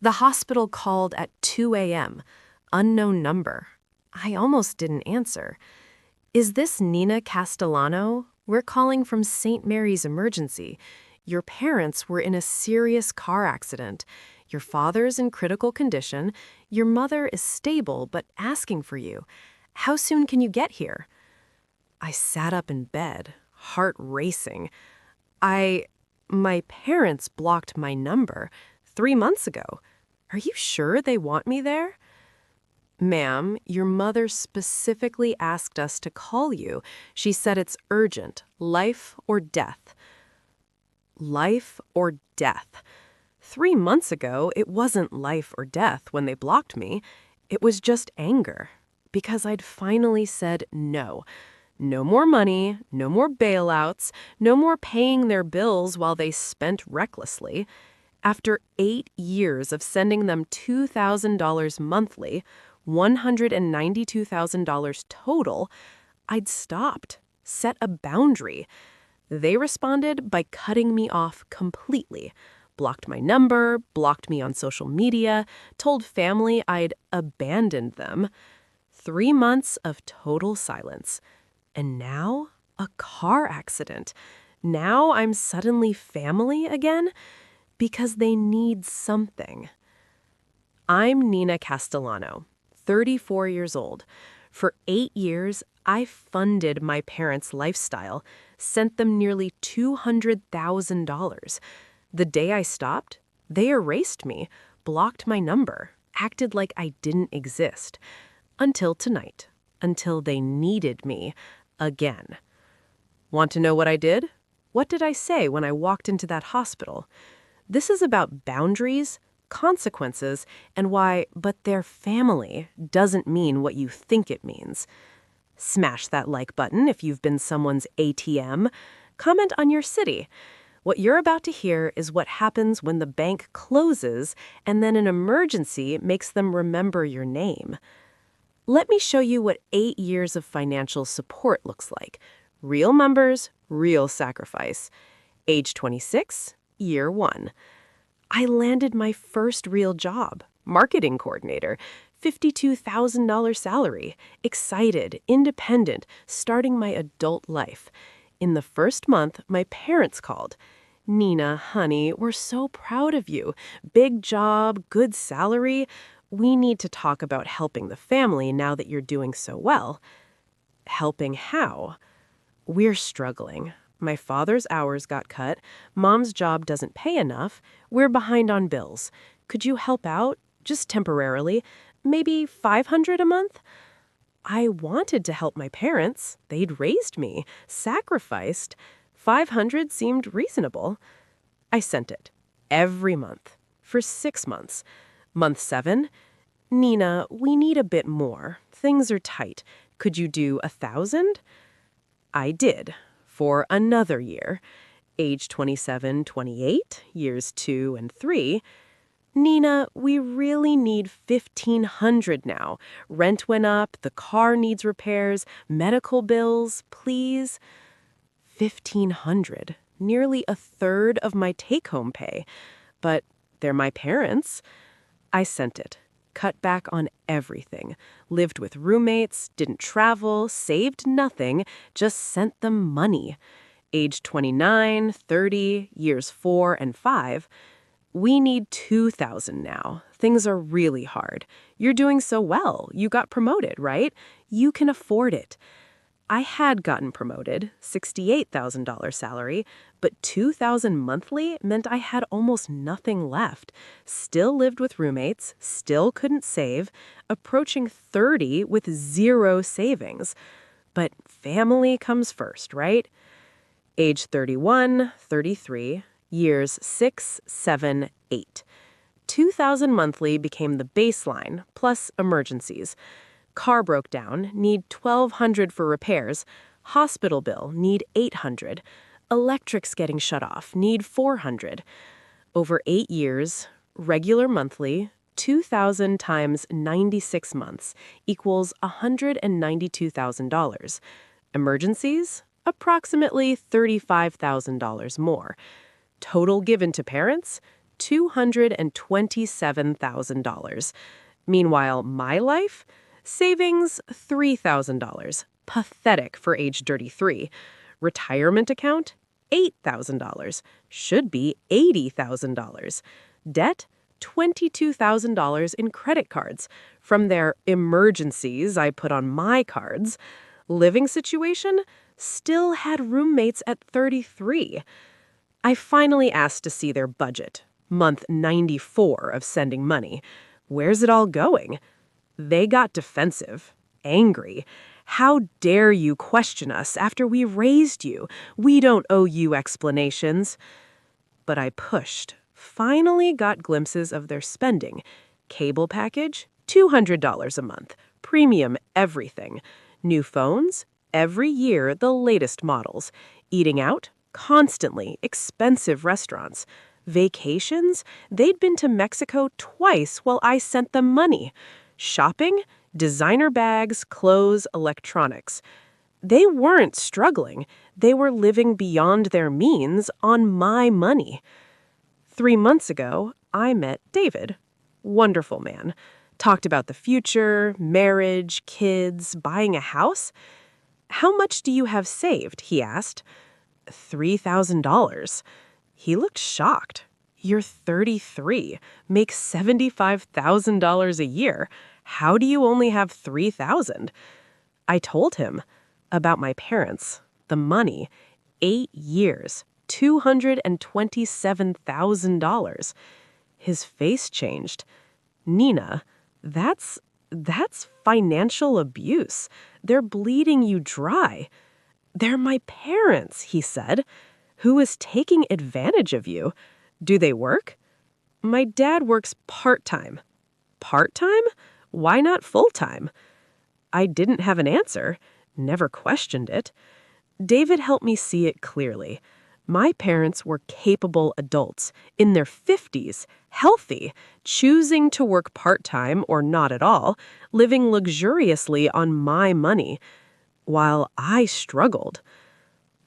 The hospital called at 2 a.m. Unknown number. I almost didn't answer. Is this Nina Castellano? We're calling from St. Mary's Emergency. Your parents were in a serious car accident. Your father's in critical condition. Your mother is stable but asking for you. How soon can you get here? I sat up in bed, heart racing. My parents blocked my number 3 months ago. Are you sure they want me there? Ma'am, your mother specifically asked us to call you. She said it's urgent, life or death. Life or death. 3 months ago, it wasn't life or death when they blocked me. It was just anger. Because I'd finally said no. No more money, no more bailouts, no more paying their bills while they spent recklessly. After 8 years of sending them $2,000 monthly, $192,000 total, I'd stopped, set a boundary. They responded by cutting me off completely. Blocked my number, blocked me on social media, told family I'd abandoned them. 3 months of total silence. And now, a car accident. Now I'm suddenly family again because they need something. I'm Nina Castellano, 34 years old. For 8 years, I funded my parents' lifestyle, sent them nearly $200,000. The day I stopped, they erased me, blocked my number, acted like I didn't exist. Until tonight, until they needed me again. Want to know what I did? What did I say when I walked into that hospital? This is about boundaries, consequences, and why "but they're family" doesn't mean what you think it means. Smash that like button if you've been someone's ATM. Comment on your city. What you're about to hear is what happens when the bank closes and then an emergency makes them remember your name. Let me show you what 8 years of financial support looks like. Real numbers, real sacrifice. Age 26, year 1. I landed my first real job, marketing coordinator, $52,000 salary, excited, independent, starting my adult life. In the first month, my parents called. "Nina, honey, we're so proud of you. Big job, good salary. We need to talk about helping the family now that you're doing so well." Helping how? We're struggling. My father's hours got cut. Mom's job doesn't pay enough. We're behind on bills. Could you help out? Just temporarily. Maybe $500 a month? I wanted to help my parents. They'd raised me, sacrificed. $500 seemed reasonable. I sent it. Every month. For 6 months. Month 7. "Nina, we need a bit more. Things are tight. Could you do 1,000? I did. For another year. Age 27, 28, years 2 and 3. "Nina, we really need 1,500 now. Rent went up, the car needs repairs, medical bills, please." 1,500, nearly a third of my take-home pay. But they're my parents. I sent it. Cut back on everything. Lived with roommates, didn't travel, saved nothing, just sent them money. Age 29, 30, years 4 and 5. "We need 2,000 now. Things are really hard. You're doing so well. You got promoted, right? You can afford it." I had gotten promoted, $68,000 salary, but $2,000 monthly meant I had almost nothing left. Still lived with roommates, still couldn't save, approaching 30 with 0 savings. But family comes first, right? Age 31, 33, years 6, 7, 8. 2,000 monthly became the baseline, plus emergencies. Car broke down, need $1,200 for repairs. Hospital bill, need $800. Electric's getting shut off, need $400. Over 8 years, regular monthly, 2,000 times 96 months equals $192,000. Emergencies, approximately $35,000 more. Total given to parents, $227,000. Meanwhile, my life? Savings, $3,000. Pathetic for age 33. Retirement account? $8,000. Should be $80,000. Debt? $22,000 in credit cards. From their emergencies I put on my cards. Living situation? Still had roommates at 33. I finally asked to see their budget. Month 94 of sending money. Where's it all going? They got defensive, angry. How dare you question us after we raised you? We don't owe you explanations. But I pushed. Finally got glimpses of their spending. Cable package, $200 a month. Premium everything. New phones, every year the latest models. Eating out, constantly expensive restaurants. Vacations, they'd been to Mexico twice while I sent them money. Shopping, designer bags, clothes, electronics. They weren't struggling. They were living beyond their means on my money. 3 months ago, I met David. Wonderful man. Talked about the future, marriage, kids, buying a house. How much do you have saved? He asked. $3,000. He looked shocked. You're 33, make $75,000 a year. How do you only have $3,000? I told him about my parents, the money, 8 years, $227,000. His face changed. Nina, that's financial abuse. They're bleeding you dry. They're my parents, he said. Who is taking advantage of you? Do they work? My dad works part-time. Part-time? Why not full-time? I didn't have an answer, never questioned it. David helped me see it clearly. My parents were capable adults, in their 50s, healthy, choosing to work part-time or not at all, living luxuriously on my money, while I struggled.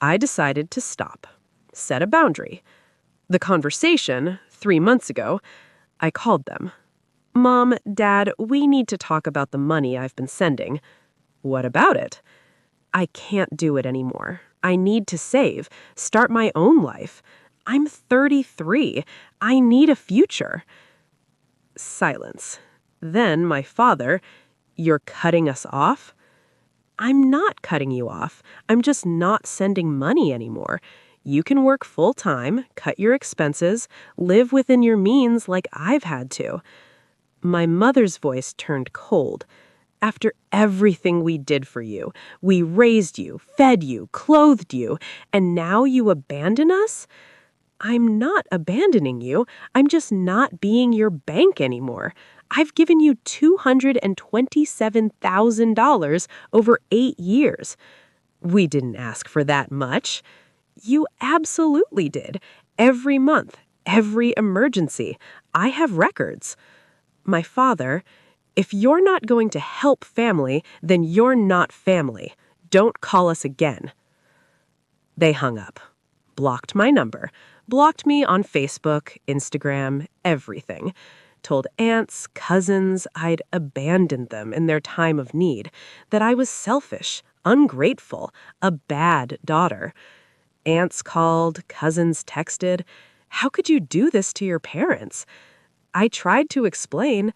I decided to stop, set a boundary. The conversation, 3 months ago, I called them. Mom, Dad, we need to talk about the money I've been sending. What about it? I can't do it anymore. I need to save, start my own life. I'm 33. I need a future. Silence. Then my father, you're cutting us off? I'm not cutting you off. I'm just not sending money anymore. You can work full-time, cut your expenses, live within your means like I've had to. My mother's voice turned cold. After everything we did for you, we raised you, fed you, clothed you, and now you abandon us? I'm not abandoning you. I'm just not being your bank anymore. I've given you $227,000 over 8 years. We didn't ask for that much. You absolutely did. Every month, every emergency. I have records. My father, if you're not going to help family, then you're not family. Don't call us again. They hung up, blocked my number, blocked me on Facebook, Instagram, everything. Told aunts, cousins I'd abandoned them in their time of need, that I was selfish, ungrateful, a bad daughter. Aunts called, cousins texted. How could you do this to your parents? I tried to explain.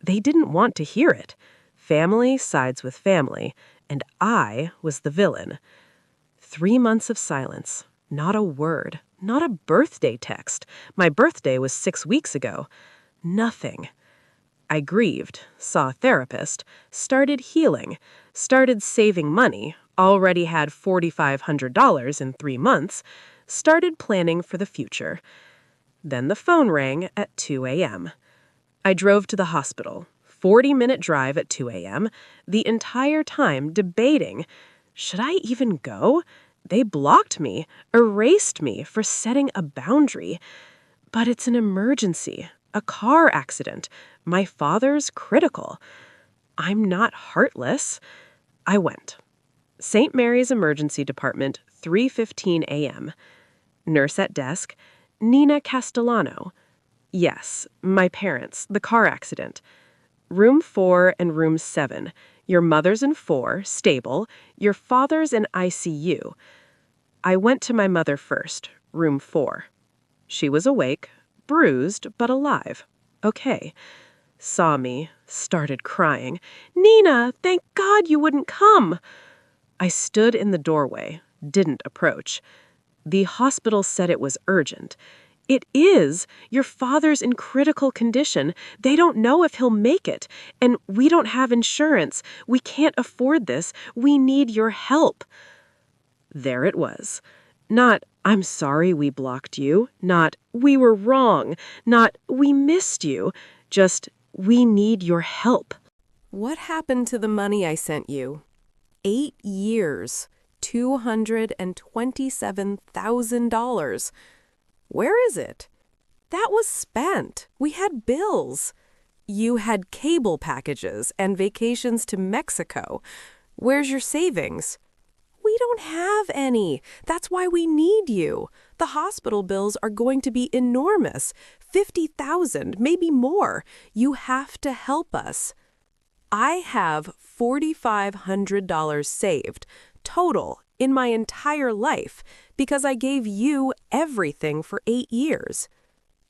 They didn't want to hear it. Family sides with family, and I was the villain. 3 months of silence. Not a word. Not a birthday text. My birthday was 6 weeks ago. Nothing. I grieved, saw a therapist, started healing, started saving money, already had $4,500 in 3 months, started planning for the future. Then the phone rang at 2 a.m. I drove to the hospital, 40-minute drive at 2 a.m., the entire time debating, should I even go? They blocked me, erased me for setting a boundary. But it's an emergency, a car accident. My father's critical. I'm not heartless. I went. St. Mary's Emergency Department, 3:15 a.m. Nurse at desk, Nina Castellano. Yes, my parents, the car accident. Room 4 and room 7. Your mother's in 4, stable. Your father's in ICU. I went to my mother first, room 4. She was awake, bruised, but alive. Okay. Saw me, started crying. Nina, thank God you wouldn't come. I stood in the doorway, didn't approach. The hospital said it was urgent. It is. Your father's in critical condition. They don't know if he'll make it. And we don't have insurance. We can't afford this. We need your help. There it was. Not, I'm sorry we blocked you. Not, we were wrong. Not, we missed you. Just, we need your help. What happened to the money I sent you? 8 years, $227,000. Where is it? That was spent. We had bills. You had cable packages and vacations to Mexico. Where's your savings? We don't have any. That's why we need you. The hospital bills are going to be enormous. 50,000, maybe more. You have to help us. I have $4,500 saved, total, in my entire life, because I gave you everything for 8 years.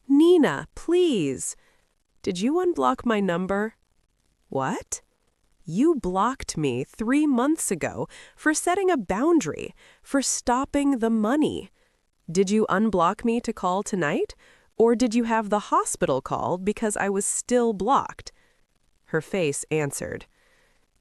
Nina, please. Did you unblock my number? What? You blocked me 3 months ago for setting a boundary, for stopping the money. Did you unblock me to call tonight? Or did you have the hospital call because I was still blocked? Her face answered.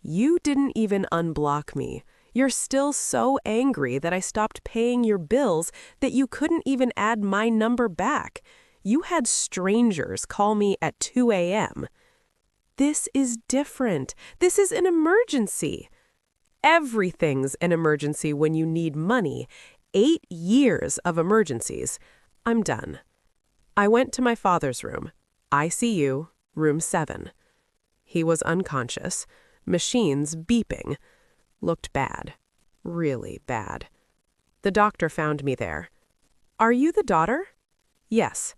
You didn't even unblock me. You're still so angry that I stopped paying your bills that you couldn't even add my number back. You had strangers call me at 2 a.m. This is different. This is an emergency. Everything's an emergency when you need money. 8 years of emergencies. I'm done. I went to my father's room. ICU, room 7. He was unconscious. Machines beeping. Looked bad. Really bad. The doctor found me there. Are you the daughter? Yes.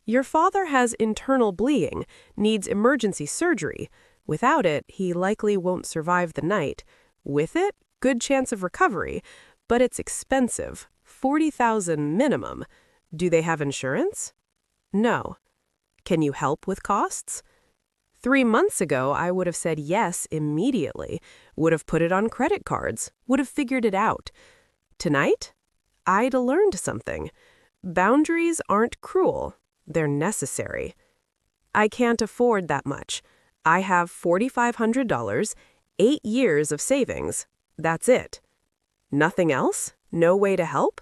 Your father has internal bleeding, needs emergency surgery. Without it, he likely won't survive the night. With it, good chance of recovery, but it's expensive, $40,000 minimum. Do they have insurance? No. Can you help with costs? 3 months ago, I would have said yes immediately, would have put it on credit cards, would have figured it out. Tonight, I'd learned something. Boundaries aren't cruel. They're necessary. I can't afford that much. I have $4,500, 8 years of savings. That's it. Nothing else? No way to help?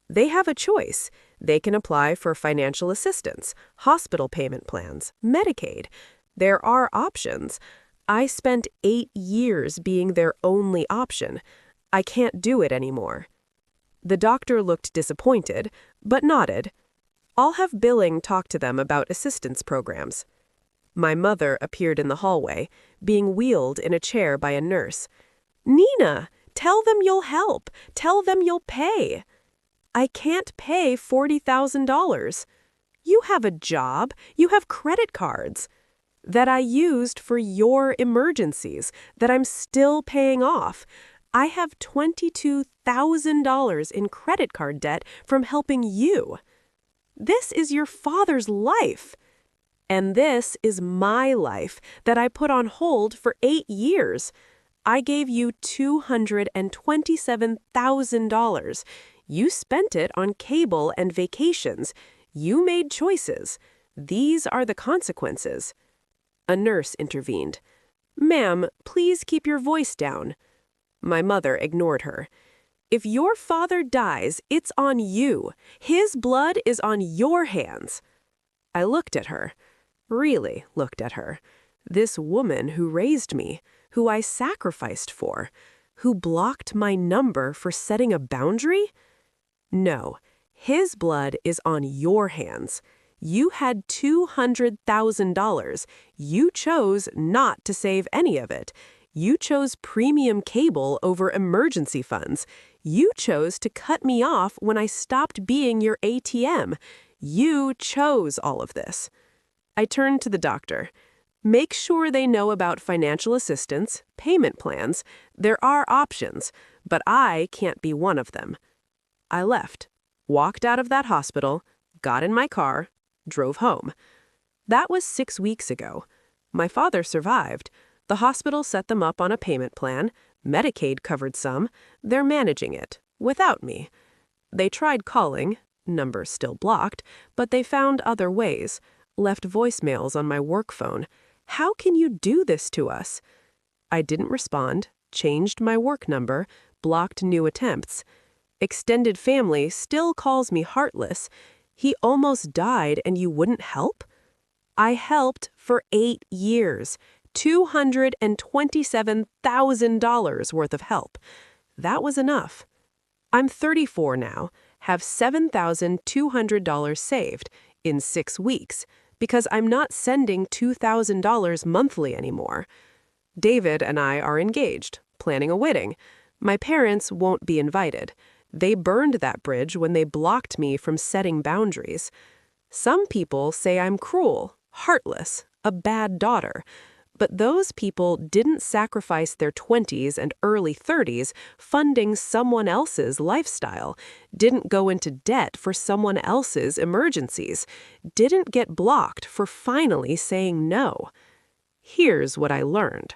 They have a choice. They can apply for financial assistance, hospital payment plans, Medicaid. There are options. I spent 8 years being their only option. I can't do it anymore. The doctor looked disappointed, but nodded. I'll have billing talk to them about assistance programs. My mother appeared in the hallway, being wheeled in a chair by a nurse. Nina, tell them you'll help. Tell them you'll pay. I can't pay $40,000. You have a job. You have credit cards that I used for your emergencies that I'm still paying off. I have $22,000 in credit card debt from helping you. This is your father's life. And this is my life that I put on hold for 8 years. I gave you $227,000. You spent it on cable and vacations. You made choices. These are the consequences. A nurse intervened. Ma'am, please keep your voice down. My mother ignored her. If your father dies, it's on you. His blood is on your hands. I looked at her, really looked at her. This woman who raised me, who I sacrificed for, who blocked my number for setting a boundary? No, his blood is on your hands. You had $200,000. You chose not to save any of it. You chose premium cable over emergency funds. You chose to cut me off when I stopped being your ATM. You chose all of this. I turned to the doctor. Make sure they know about financial assistance, payment plans. There are options, but I can't be one of them. I left, walked out of that hospital, got in my car, drove home. That was 6 weeks ago. My father survived. The hospital set them up on a payment plan. Medicaid covered some. They're managing it, without me. They tried calling, number still blocked, but they found other ways, left voicemails on my work phone. How can you do this to us? I didn't respond, changed my work number, blocked new attempts. Extended family still calls me heartless. He almost died and you wouldn't help? I helped for 8 years, $227,000 worth of help. That was enough. I'm 34 now, have $7,200 saved in 6 weeks because I'm not sending $2,000 monthly anymore. David and I are engaged, planning a wedding. My parents won't be invited. They burned that bridge when they blocked me from setting boundaries. Some people say I'm cruel, heartless, a bad daughter. But those people didn't sacrifice their 20s and early 30s funding someone else's lifestyle, didn't go into debt for someone else's emergencies, didn't get blocked for finally saying no. Here's what I learned.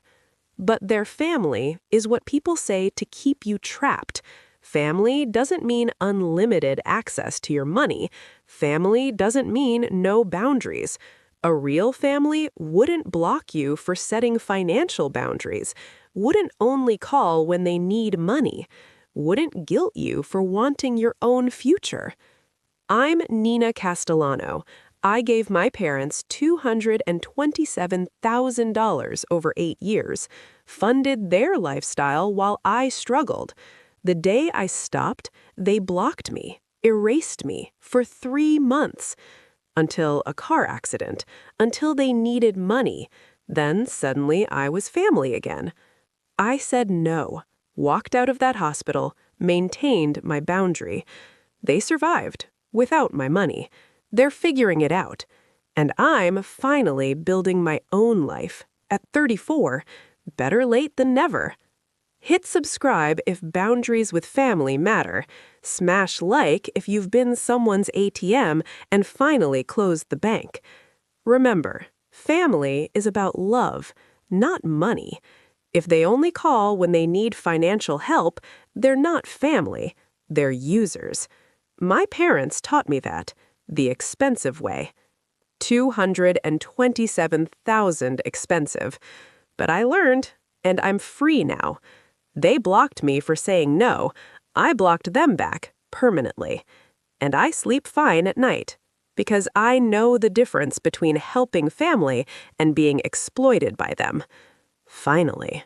But their family is what people say to keep you trapped. Family doesn't mean unlimited access to your money. Family doesn't mean no boundaries. A real family wouldn't block you for setting financial boundaries, wouldn't only call when they need money, wouldn't guilt you for wanting your own future. I'm Nina Castellano. I gave my parents $227,000 over 8 years, funded their lifestyle while I struggled. The day I stopped, they blocked me, erased me for 3 months. Until a car accident, until they needed money. Then suddenly I was family again. I said no, walked out of that hospital, maintained my boundary. They survived, without my money. They're figuring it out. And I'm finally building my own life. At 34, better late than never. Hit subscribe if boundaries with family matter. Smash like if you've been someone's ATM and finally closed the bank. Remember, family is about love, not money. If they only call when they need financial help, they're not family, they're users. My parents taught me that, the expensive way. $227,000 expensive. But I learned, and I'm free now. They blocked me for saying no. I blocked them back, permanently. And I sleep fine at night, because I know the difference between helping family and being exploited by them. Finally.